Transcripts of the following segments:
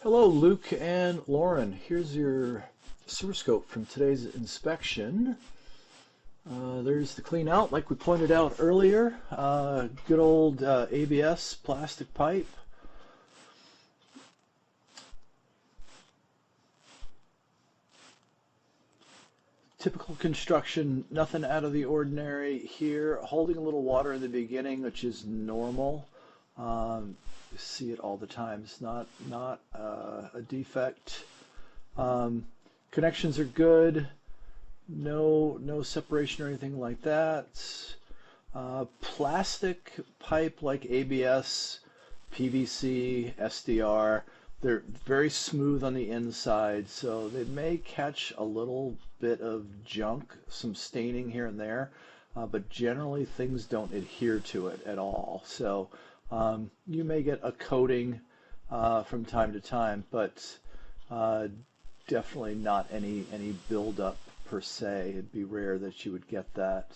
Hello, Luke and Lauren. Here's your sewer scope from today's inspection. There's the clean out, like we pointed out earlier. Good old ABS plastic pipe. Typical construction, nothing out of the ordinary here. Holding a little water in the beginning, which is normal. You see it all the time. It's not a defect. Connections are good. No separation or anything like that. Plastic pipe like ABS, PVC, SDR. They're very smooth on the inside, so they may catch a little bit of junk, some staining here and there, but generally things don't adhere to it at all. So you may get a coating from time to time, but definitely not any buildup per se. It'd be rare that you would get that.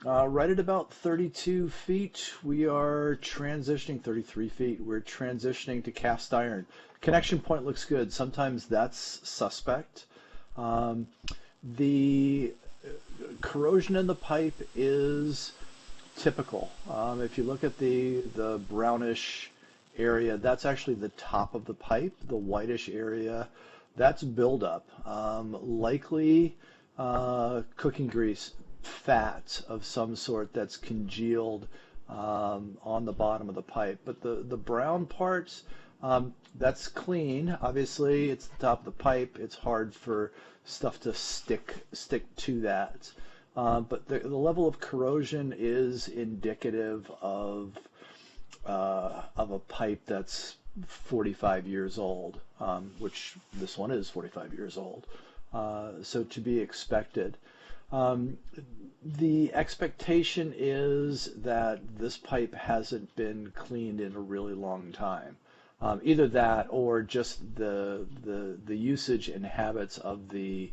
Right at about 32 feet, we are transitioning, 33 feet, we're transitioning to cast iron. Connection point looks good. Sometimes that's suspect. The corrosion in the pipe is typical. If you look at the brownish area, that's actually the top of the pipe. The whitish area, that's buildup. Likely cooking grease, fat of some sort that's congealed on the bottom of the pipe. But the brown parts, that's clean. Obviously, it's the top of the pipe. It's hard for stuff to stick to that. But the level of corrosion is indicative of a pipe that's 45 years old, which this one is 45 years old. So to be expected. The expectation is that this pipe hasn't been cleaned in a really long time. Either that or just the usage and habits of the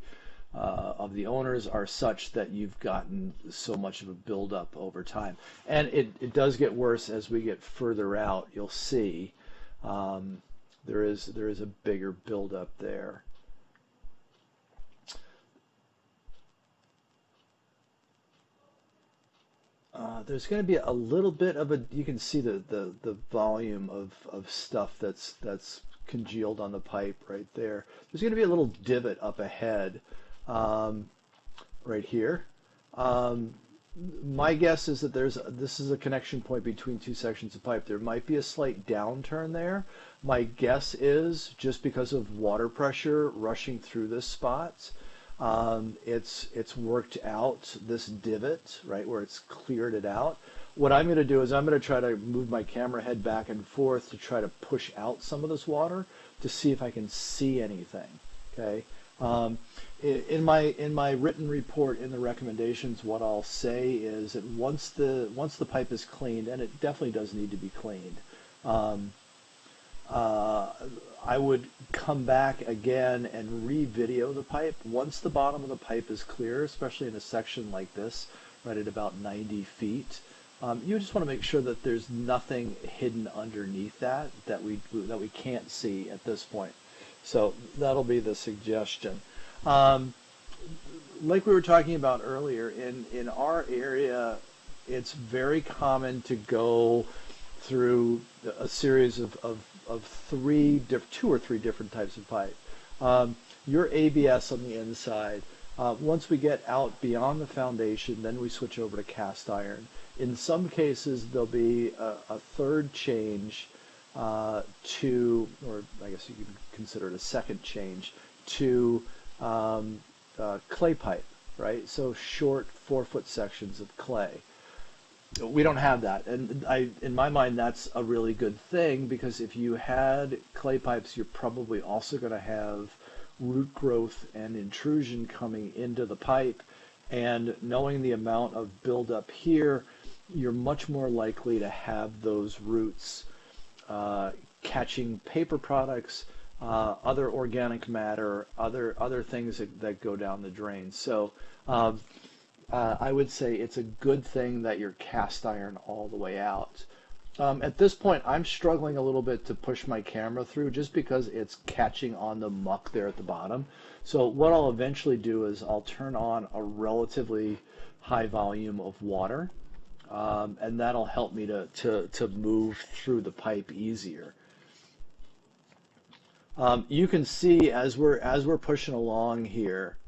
owners are such that you've gotten so much of a buildup over time. And it does get worse as we get further out. You'll see there is a bigger buildup there. There's going to be a little bit of you can see the volume of stuff that's congealed on the pipe right there. There's going to be a little divot up ahead right here. My guess is that this is a connection point between two sections of pipe. There might be a slight downturn there. My guess is just because of water pressure rushing through this spot. It's worked out this divot, right, where it's cleared it out. What I'm going to do is I'm going to try to move my camera head back and forth to try to push out some of this water to see if I can see anything. Okay. In my written report in the recommendations, what I'll say is that once the pipe is cleaned, and it definitely does need to be cleaned, I would come back again and re-video the pipe. Once the bottom of the pipe is clear, especially in a section like this, right at about 90 feet, you just want to make sure that there's nothing hidden underneath that we can't see at this point. So that'll be the suggestion. Like we were talking about earlier, in our area, it's very common to go through a series of two or three different types of pipe. Your ABS on the inside. Once we get out beyond the foundation, then we switch over to cast iron. In some cases, there'll be a third change to, or I guess you can consider it a second change, to clay pipe, right? So short 4-foot sections of clay. We don't have that, and in my mind, that's a really good thing, because if you had clay pipes, you're probably also going to have root growth and intrusion coming into the pipe, and knowing the amount of buildup here, you're much more likely to have those roots catching paper products, other organic matter, other things that go down the drain. So I would say it's a good thing that you're cast iron all the way out. At this point, I'm struggling a little bit to push my camera through just because it's catching on the muck there at the bottom. So what I'll eventually do is I'll turn on a relatively high volume of water, and that'll help me to move through the pipe easier. You can see as we're pushing along here,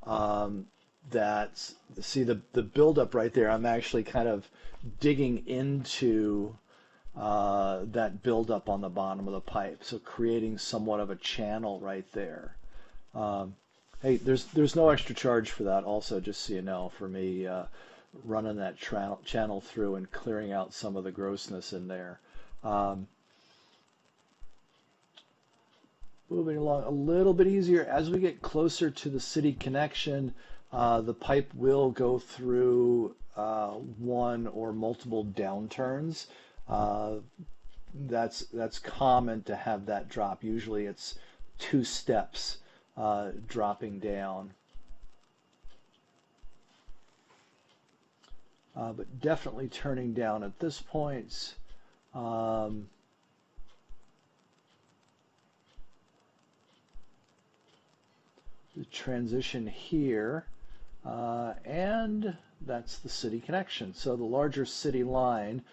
um, that see the buildup right there. I'm actually kind of digging into that buildup on the bottom of the pipe, so creating somewhat of a channel right there. Um, hey, there's no extra charge for that. Also, just so you know, for me running that channel through and clearing out some of the grossness in there. Um, Moving along a little bit easier. As we get closer to the city connection, the pipe will go through one or multiple downturns. Uh, that's common to have that drop. Usually it's two steps dropping down. But definitely turning down at this point. Um, the transition here, and that's the city connection. So the larger city line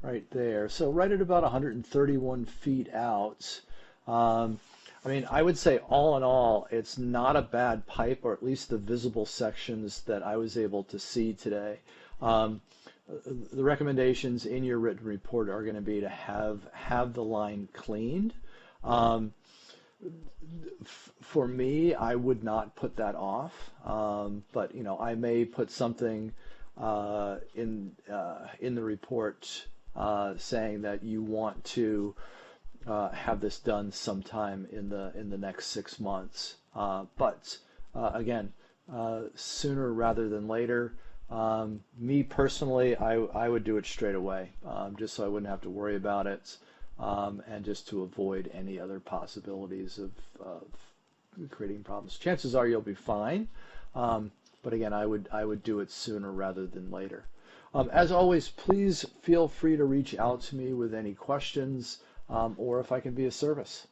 right there. So right at about 131 feet out. Um, I mean, I would say all in all, it's not a bad pipe, or at least the visible sections that I was able to see today. Um, the recommendations in your written report are going to be to have the line cleaned. Um, for me, I would not put that off, but I may put something in the report saying that you want to have this done sometime in the next 6 months. But again, sooner rather than later. Me personally, I would do it straight away, just so I wouldn't have to worry about it, and just to avoid any other possibilities of creating problems. Chances are you'll be fine, but again, I would do it sooner rather than later. As always, please feel free to reach out to me with any questions, or if I can be of service.